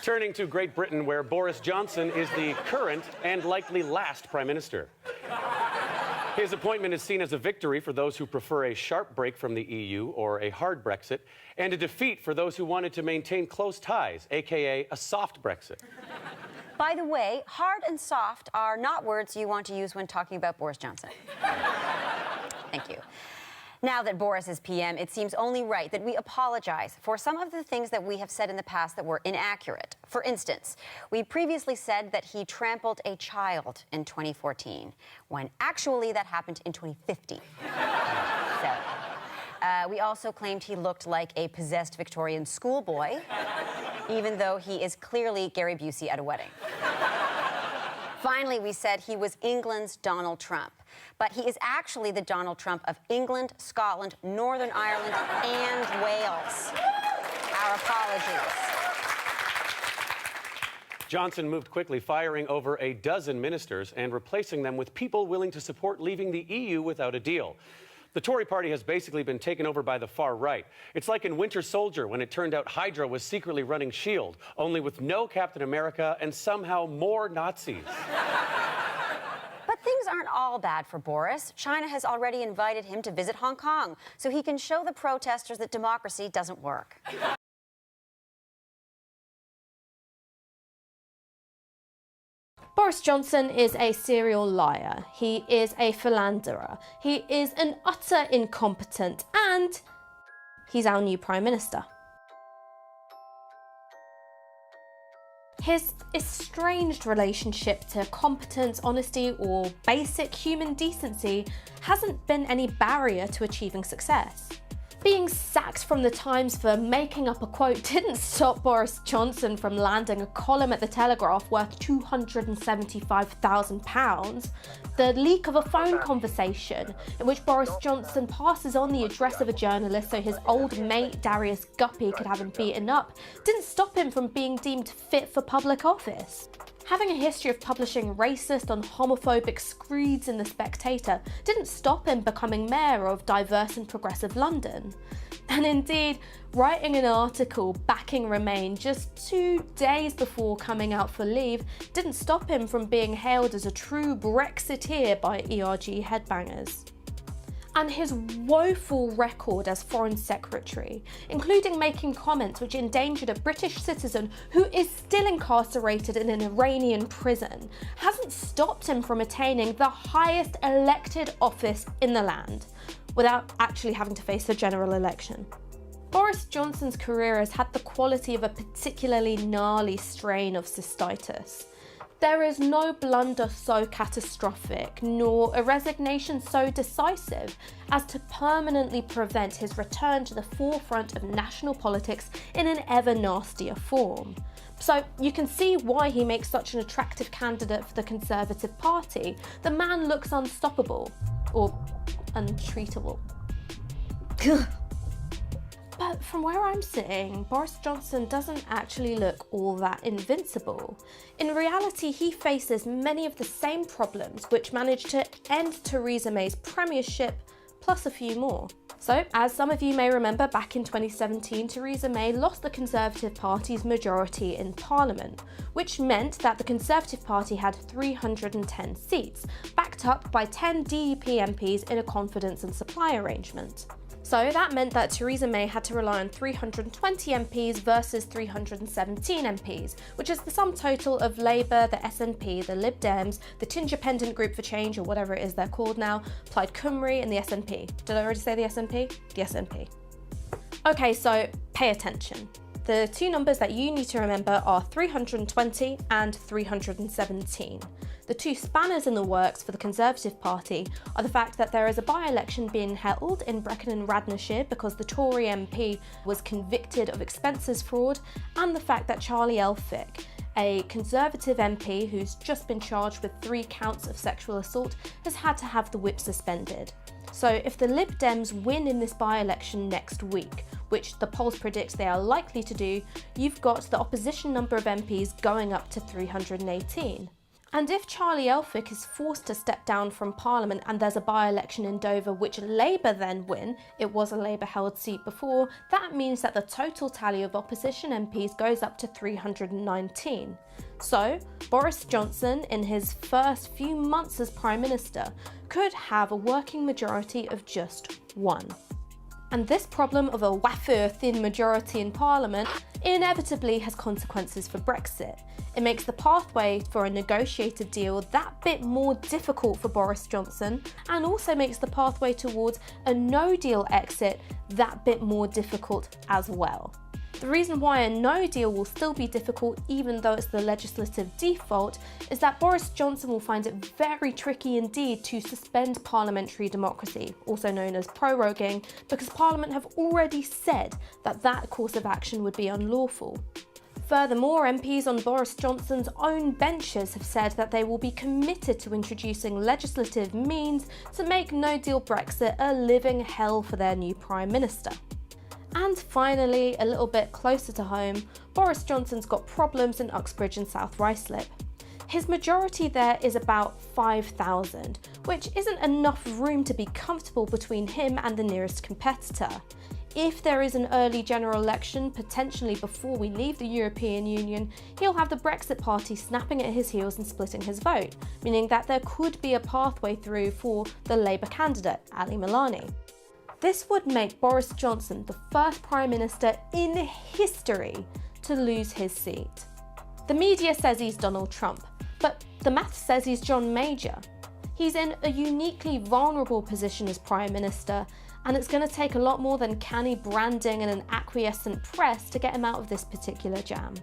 Turning to Great Britain, where Boris Johnson is the current and likely last Prime Minister. His appointment is seen as a victory for those who prefer a sharp break from the EU or a hard Brexit, and a defeat for those who wanted to maintain close ties, aka a soft Brexit. By the way, hard and soft are not words you want to use when talking about Boris Johnson. Thank you. Now that Boris is PM, it seems only right that we apologize for some of the things that we have said in the past that were inaccurate. For instance, we previously said that he trampled a child in 2014, when actually that happened in 2050. We also claimed he looked like a possessed Victorian schoolboy, even though he is clearly Gary Busey at a wedding. Finally, we said he was England's Donald Trump, but he is actually the Donald Trump of England, Scotland, Northern Ireland, and Wales. Our apologies. Johnson moved quickly, firing over a dozen ministers and replacing them with people willing to support leaving the EU without a deal. The Tory party has basically been taken over by the far right. It's like in Winter Soldier when it turned out Hydra was secretly running S.H.I.E.L.D., only with no Captain America and somehow more Nazis. But things aren't all bad for Boris. China has already invited him to visit Hong Kong so he can show the protesters that democracy doesn't work. Boris Johnson is a serial liar, he is a philanderer, he is an utter incompetent, and he's our new Prime Minister. His estranged relationship to competence, honesty, or basic human decency hasn't been any barrier to achieving success. Being sacked from the Times for making up a quote didn't stop Boris Johnson from landing a column at the Telegraph worth £275,000. The leak of a phone conversation in which Boris Johnson passes on the address of a journalist so his old mate Darius Guppy could have him beaten up didn't stop him from being deemed fit for public office. Having a history of publishing racist and homophobic screeds in The Spectator didn't stop him becoming mayor of diverse and progressive London. And indeed, writing an article backing Remain just 2 days before coming out for leave didn't stop him from being hailed as a true Brexiteer by ERG headbangers. And his woeful record as Foreign Secretary, including making comments which endangered a British citizen who is still incarcerated in an Iranian prison, hasn't stopped him from attaining the highest elected office in the land, without actually having to face a general election. Boris Johnson's career has had the quality of a particularly gnarly strain of cystitis. There is no blunder so catastrophic, nor a resignation so decisive as to permanently prevent his return to the forefront of national politics in an ever nastier form. So you can see why he makes such an attractive candidate for the Conservative Party. The man looks unstoppable, or untreatable. But from where I'm sitting, Boris Johnson doesn't actually look all that invincible. In reality, he faces many of the same problems which managed to end Theresa May's premiership, plus a few more. So, as some of you may remember, back in 2017, Theresa May lost the Conservative Party's majority in Parliament, which meant that the Conservative Party had 310 seats, backed up by 10 DUP MPs in a confidence and supply arrangement. So that meant that Theresa May had to rely on 320 MPs versus 317 MPs, which is the sum total of Labour, the SNP, the Lib Dems, the Independent Group for Change, or whatever it is they're called now, Plaid Cymru, and the SNP. Did I already say the SNP? The SNP. Okay, so pay attention. The two numbers that you need to remember are 320 and 317. The two spanners in the works for the Conservative Party are the fact that there is a by-election being held in Brecon and Radnorshire because the Tory MP was convicted of expenses fraud, and the fact that Charlie Elphicke, a Conservative MP who's just been charged with 3 counts of sexual assault, has had to have the whip suspended. So if the Lib Dems win in this by-election next week, which the polls predict they are likely to do, you've got the opposition number of MPs going up to 318. And if Charlie Elphicke is forced to step down from Parliament and there's a by-election in Dover which Labour then win, it was a Labour-held seat before, that means that the total tally of opposition MPs goes up to 319. So, Boris Johnson, in his first few months as Prime Minister, could have a working majority of just one. And this problem of a wafer thin majority in Parliament inevitably has consequences for Brexit. It makes the pathway for a negotiated deal that bit more difficult for Boris Johnson, and also makes the pathway towards a no-deal exit that bit more difficult as well. The reason why a no deal will still be difficult even though it's the legislative default is that Boris Johnson will find it very tricky indeed to suspend parliamentary democracy, also known as proroguing, because Parliament have already said that that course of action would be unlawful. Furthermore, MPs on Boris Johnson's own benches have said that they will be committed to introducing legislative means to make no-deal Brexit a living hell for their new Prime Minister. And finally, a little bit closer to home, Boris Johnson's got problems in Uxbridge and South Ruislip. His majority there is about 5,000, which isn't enough room to be comfortable between him and the nearest competitor. If there is an early general election, potentially before we leave the European Union, he'll have the Brexit Party snapping at his heels and splitting his vote, meaning that there could be a pathway through for the Labour candidate, Ali Milani. This would make Boris Johnson the first Prime Minister in history to lose his seat. The media says he's Donald Trump, but the maths says he's John Major. He's in a uniquely vulnerable position as Prime Minister, and it's going to take a lot more than canny branding and an acquiescent press to get him out of this particular jam.